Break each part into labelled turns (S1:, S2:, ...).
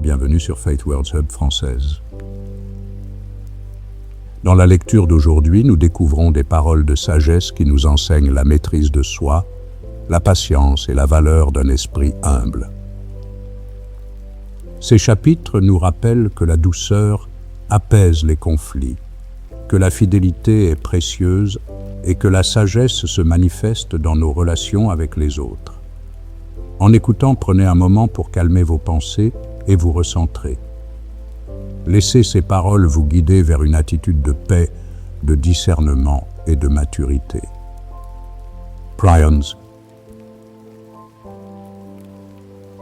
S1: Bienvenue sur Faith Words Hub française. Dans la lecture d'aujourd'hui, nous découvrons des paroles de sagesse qui nous enseignent la maîtrise de soi, la patience et la valeur d'un esprit humble. Ces chapitres nous rappellent que la douceur apaise les conflits, que la fidélité est précieuse et que la sagesse se manifeste dans nos relations avec les autres. En écoutant, prenez un moment pour calmer vos pensées et vous recentrer. Laissez ces paroles vous guider vers une attitude de paix, de discernement et de maturité. Prions.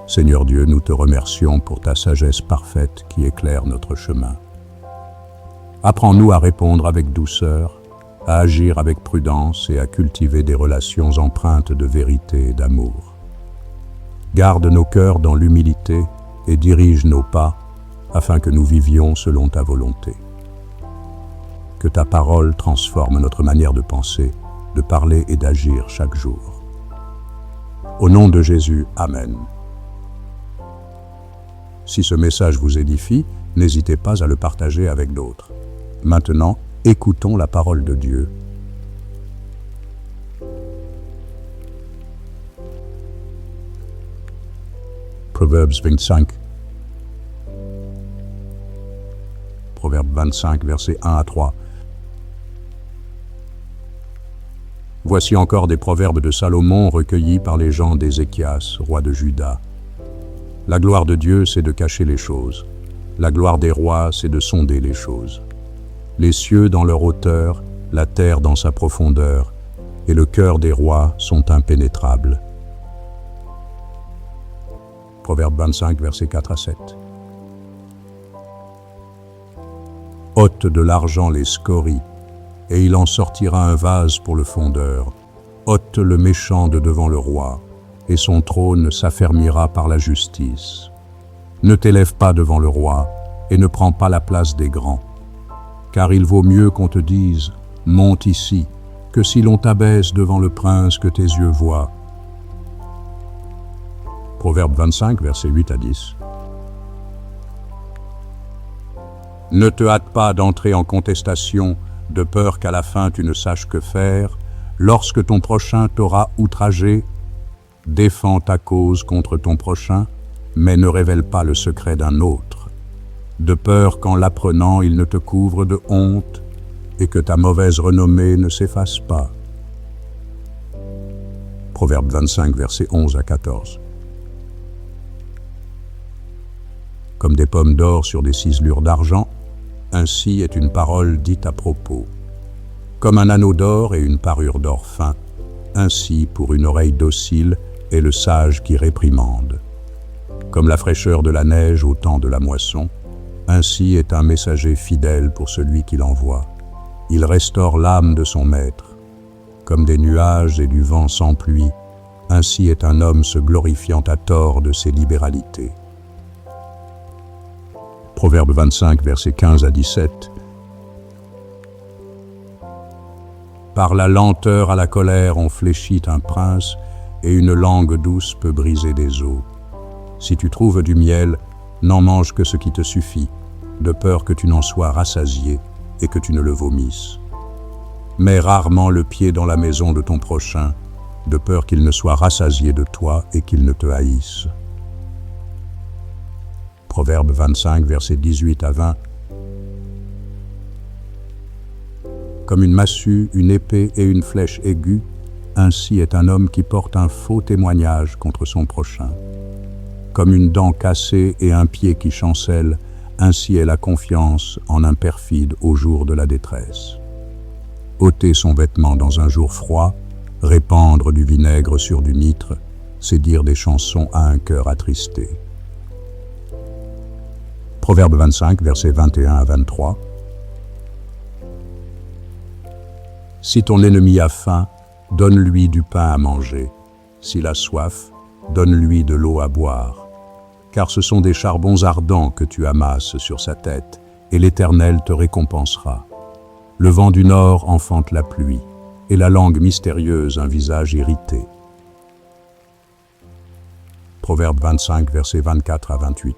S1: Seigneur Dieu, nous te remercions pour ta sagesse parfaite qui éclaire notre chemin. Apprends-nous à répondre avec douceur, à agir avec prudence et à cultiver des relations empreintes de vérité et d'amour. Garde nos cœurs dans l'humilité et dirige nos pas afin que nous vivions selon ta volonté. Que ta parole transforme notre manière de penser, de parler et d'agir chaque jour. Au nom de Jésus, Amen. Si ce message vous édifie, n'hésitez pas à le partager avec d'autres. Maintenant, écoutons la parole de Dieu. Proverbes 25. Proverbe 25, versets 1 à 3. Voici encore des proverbes de Salomon recueillis par les gens d'Ézéchias, roi de Juda. La gloire de Dieu, c'est de cacher les choses. La gloire des rois, c'est de sonder les choses. Les cieux dans leur hauteur, la terre dans sa profondeur, et le cœur des rois sont impénétrables. Proverbe 25, versets 4 à 7. Ôte de l'argent les scories, et il en sortira un vase pour le fondeur. Ôte le méchant de devant le roi, et son trône s'affermira par la justice. Ne t'élève pas devant le roi, et ne prends pas la place des grands. Car il vaut mieux qu'on te dise « Monte ici », que si l'on t'abaisse devant le prince que tes yeux voient. Proverbe 25, versets 8 à 10. Ne te hâte pas d'entrer en contestation, de peur qu'à la fin tu ne saches que faire. Lorsque ton prochain t'aura outragé, défends ta cause contre ton prochain, mais ne révèle pas le secret d'un autre, de peur qu'en l'apprenant il ne te couvre de honte et que ta mauvaise renommée ne s'efface pas. Proverbe 25, versets 11 à 14. Comme des pommes d'or sur des ciselures d'argent, ainsi est une parole dite à propos. Comme un anneau d'or et une parure d'or fin, ainsi pour une oreille docile est le sage qui réprimande. Comme la fraîcheur de la neige au temps de la moisson, ainsi est un messager fidèle pour celui qui l'envoie. Il restaure l'âme de son maître. Comme des nuages et du vent sans pluie, ainsi est un homme se glorifiant à tort de ses libéralités. Proverbe 25, versets 15 à 17. Par la lenteur à la colère on fléchit un prince, et une langue douce peut briser des os. Si tu trouves du miel, n'en mange que ce qui te suffit, de peur que tu n'en sois rassasié et que tu ne le vomisses. Mets rarement le pied dans la maison de ton prochain, de peur qu'il ne soit rassasié de toi et qu'il ne te haïsse. Proverbe 25, versets 18 à 20. Comme une massue, une épée et une flèche aiguë, ainsi est un homme qui porte un faux témoignage contre son prochain. Comme une dent cassée et un pied qui chancelle, ainsi est la confiance en un perfide au jour de la détresse. Ôter son vêtement dans un jour froid, répandre du vinaigre sur du nitre, c'est dire des chansons à un cœur attristé. Proverbe 25, versets 21 à 23. Si ton ennemi a faim, donne-lui du pain à manger. S'il a soif, donne-lui de l'eau à boire. Car ce sont des charbons ardents que tu amasses sur sa tête, et l'Éternel te récompensera. Le vent du nord enfante la pluie, et la langue mystérieuse un visage irrité. Proverbe 25, versets 24 à 28.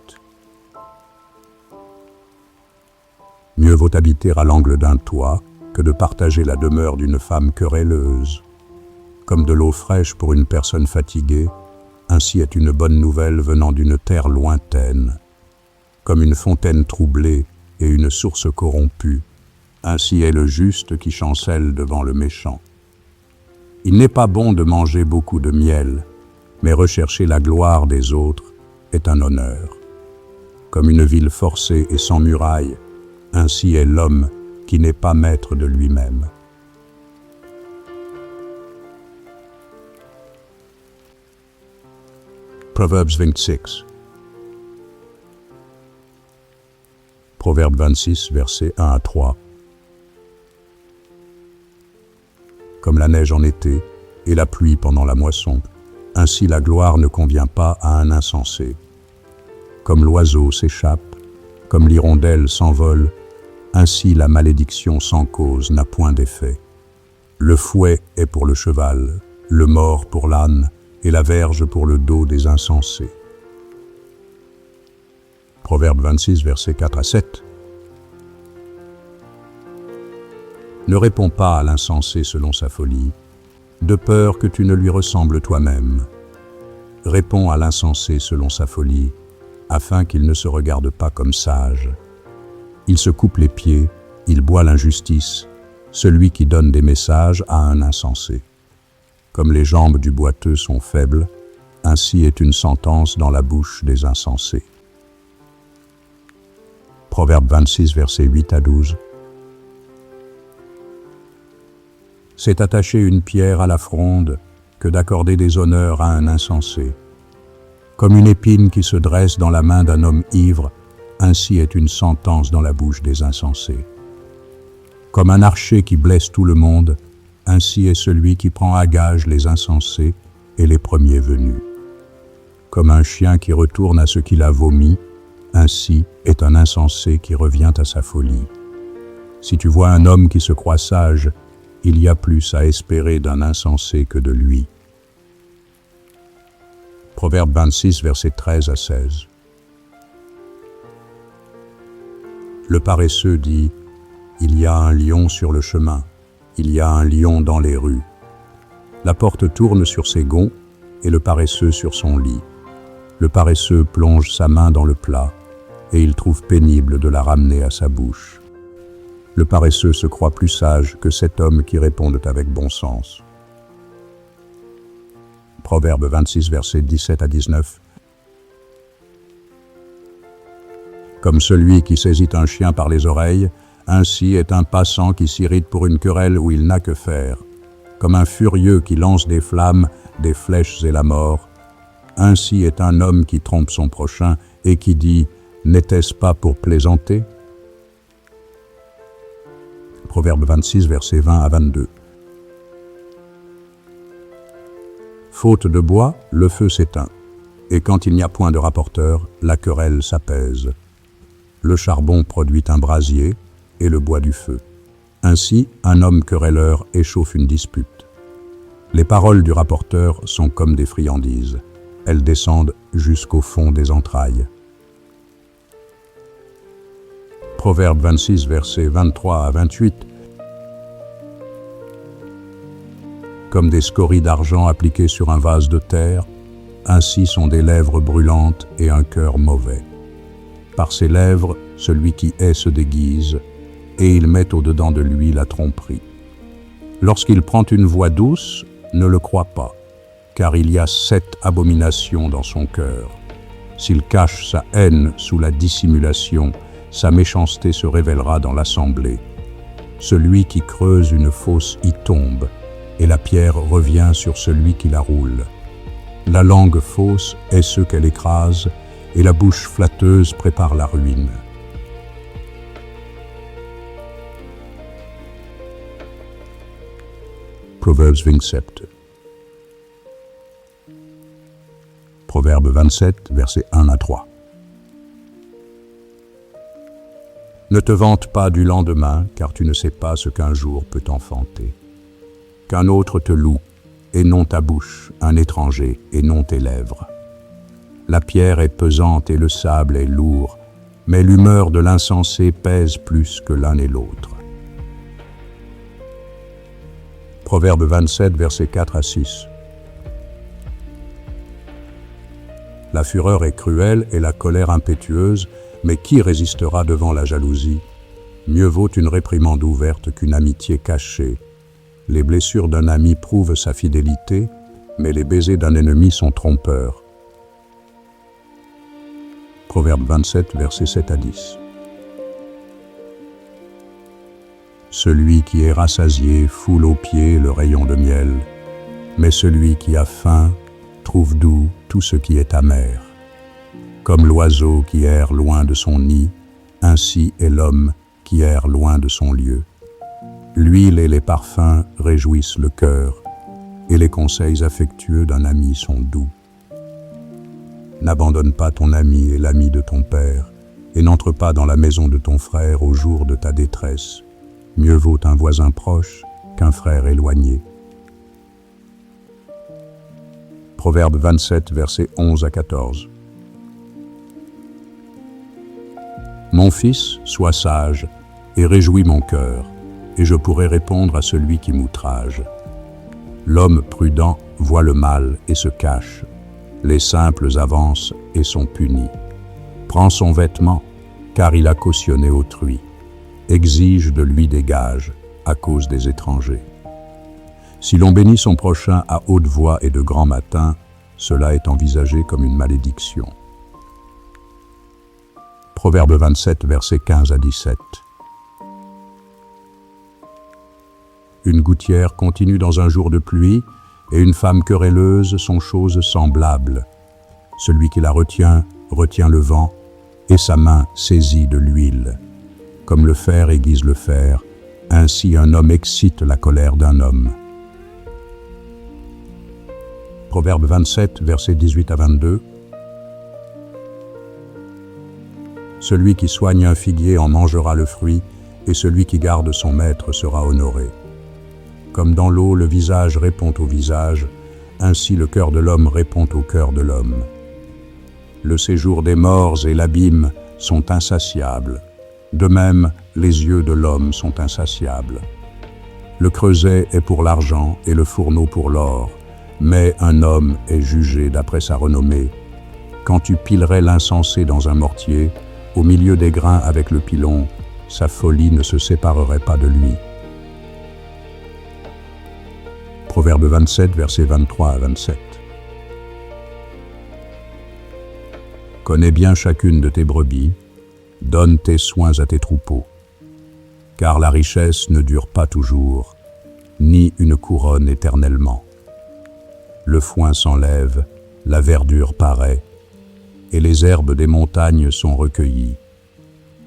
S1: Mieux vaut habiter à l'angle d'un toit que de partager la demeure d'une femme querelleuse. Comme de l'eau fraîche pour une personne fatiguée, ainsi est une bonne nouvelle venant d'une terre lointaine. Comme une fontaine troublée et une source corrompue, ainsi est le juste qui chancelle devant le méchant. Il n'est pas bon de manger beaucoup de miel, mais rechercher la gloire des autres est un honneur. Comme une ville forcée et sans murailles, ainsi est l'homme qui n'est pas maître de lui-même. Proverbes 26. Proverbe 26, versets 1 à 3. Comme la neige en été et la pluie pendant la moisson, ainsi la gloire ne convient pas à un insensé. Comme l'oiseau s'échappe, comme l'hirondelle s'envole, ainsi la malédiction sans cause n'a point d'effet. Le fouet est pour le cheval, le mors pour l'âne, et la verge pour le dos des insensés. Proverbe 26, versets 4 à 7. Ne réponds pas à l'insensé selon sa folie, de peur que tu ne lui ressembles toi-même. Réponds à l'insensé selon sa folie, afin qu'il ne se regarde pas comme sage. Il se coupe les pieds, il boit l'injustice, celui qui donne des messages à un insensé. Comme les jambes du boiteux sont faibles, ainsi est une sentence dans la bouche des insensés. Proverbe 26, versets 8 à 12. C'est attacher une pierre à la fronde que d'accorder des honneurs à un insensé. Comme une épine qui se dresse dans la main d'un homme ivre, ainsi est une sentence dans la bouche des insensés. Comme un archer qui blesse tout le monde, ainsi est celui qui prend à gage les insensés et les premiers venus. Comme un chien qui retourne à ce qu'il a vomi, ainsi est un insensé qui revient à sa folie. Si tu vois un homme qui se croit sage, il y a plus à espérer d'un insensé que de lui. Proverbe 26, versets 13 à 16. Le paresseux dit : il y a un lion sur le chemin, il y a un lion dans les rues. La porte tourne sur ses gonds et le paresseux sur son lit. Le paresseux plonge sa main dans le plat et il trouve pénible de la ramener à sa bouche. Le paresseux se croit plus sage que cet homme qui répond avec bon sens. Proverbe 26, versets 17 à 19. Comme celui qui saisit un chien par les oreilles, ainsi est un passant qui s'irrite pour une querelle où il n'a que faire. Comme un furieux qui lance des flammes, des flèches et la mort, ainsi est un homme qui trompe son prochain et qui dit : n'était-ce pas pour plaisanter ? Proverbe 26, versets 20 à 22. Faute de bois, le feu s'éteint, et quand il n'y a point de rapporteur, la querelle s'apaise. Le charbon produit un brasier, et le bois du feu. Ainsi, un homme querelleur échauffe une dispute. Les paroles du rapporteur sont comme des friandises. Elles descendent jusqu'au fond des entrailles. Proverbe 26, versets 23 à 28. Comme des scories d'argent appliquées sur un vase de terre, ainsi sont des lèvres brûlantes et un cœur mauvais. Par ses lèvres, celui qui hait se déguise, et il met au-dedans de lui la tromperie. Lorsqu'il prend une voix douce, ne le crois pas, car il y a 7 abominations dans son cœur. S'il cache sa haine sous la dissimulation, sa méchanceté se révélera dans l'assemblée. Celui qui creuse une fosse y tombe, et la pierre revient sur celui qui la roule. La langue fausse est ce qu'elle écrase, et la bouche flatteuse prépare la ruine. Proverbes 27. Proverbe 27, versets 1 à 3. Ne te vante pas du lendemain, car tu ne sais pas ce qu'un jour peut enfanter. Qu'un autre te loue, et non ta bouche, un étranger, et non tes lèvres. La pierre est pesante et le sable est lourd, mais l'humeur de l'insensé pèse plus que l'un et l'autre. Proverbe 27, versets 4 à 6. La fureur est cruelle et la colère impétueuse, mais qui résistera devant la jalousie? Mieux vaut une réprimande ouverte qu'une amitié cachée. Les blessures d'un ami prouvent sa fidélité, mais les baisers d'un ennemi sont trompeurs. Proverbe 27, versets 7 à 10. Celui qui est rassasié foule aux pieds le rayon de miel, mais celui qui a faim trouve doux tout ce qui est amer. Comme l'oiseau qui erre loin de son nid, ainsi est l'homme qui erre loin de son lieu. L'huile et les parfums réjouissent le cœur, et les conseils affectueux d'un ami sont doux. N'abandonne pas ton ami et l'ami de ton père, et n'entre pas dans la maison de ton frère au jour de ta détresse. Mieux vaut un voisin proche qu'un frère éloigné. Proverbe 27, versets 11 à 14. Mon fils, sois sage, et réjouis mon cœur, et je pourrai répondre à celui qui m'outrage. L'homme prudent voit le mal et se cache. Les simples avancent et sont punis. Prends son vêtement, car il a cautionné autrui. Exige de lui des gages à cause des étrangers. Si l'on bénit son prochain à haute voix et de grand matin, cela est envisagé comme une malédiction. Proverbe 27, versets 15 à 17. Une gouttière continue dans un jour de pluie, et une femme querelleuse sont choses semblables. Celui qui la retient, retient le vent, et sa main saisit de l'huile. Comme le fer aiguise le fer, ainsi un homme excite la colère d'un homme. Proverbe 27, versets 18 à 22. Celui qui soigne un figuier en mangera le fruit, et celui qui garde son maître sera honoré. Comme dans l'eau, le visage répond au visage, ainsi le cœur de l'homme répond au cœur de l'homme. Le séjour des morts et l'abîme sont insatiables. De même, les yeux de l'homme sont insatiables. Le creuset est pour l'argent et le fourneau pour l'or, mais un homme est jugé d'après sa renommée. Quand tu pilerais l'insensé dans un mortier, au milieu des grains avec le pilon, sa folie ne se séparerait pas de lui. Proverbe 27, versets 23 à 27. Connais bien chacune de tes brebis, donne tes soins à tes troupeaux, car la richesse ne dure pas toujours, ni une couronne éternellement. Le foin s'enlève, la verdure paraît, et les herbes des montagnes sont recueillies.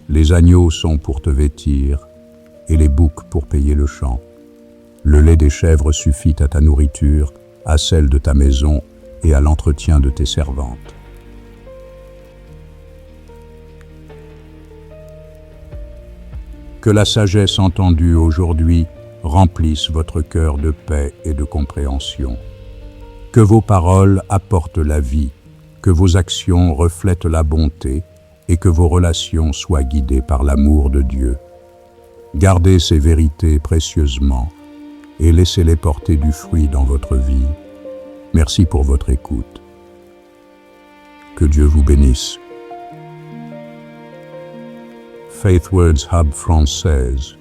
S1: Les agneaux sont pour te vêtir, et les boucs pour payer le champ. Le lait des chèvres suffit à ta nourriture, à celle de ta maison et à l'entretien de tes servantes. Que la sagesse entendue aujourd'hui remplisse votre cœur de paix et de compréhension. Que vos paroles apportent la vie, que vos actions reflètent la bonté et que vos relations soient guidées par l'amour de Dieu. Gardez ces vérités précieusement et laissez-les porter du fruit dans votre vie. Merci pour votre écoute. Que Dieu vous bénisse. Faith Words Hub française.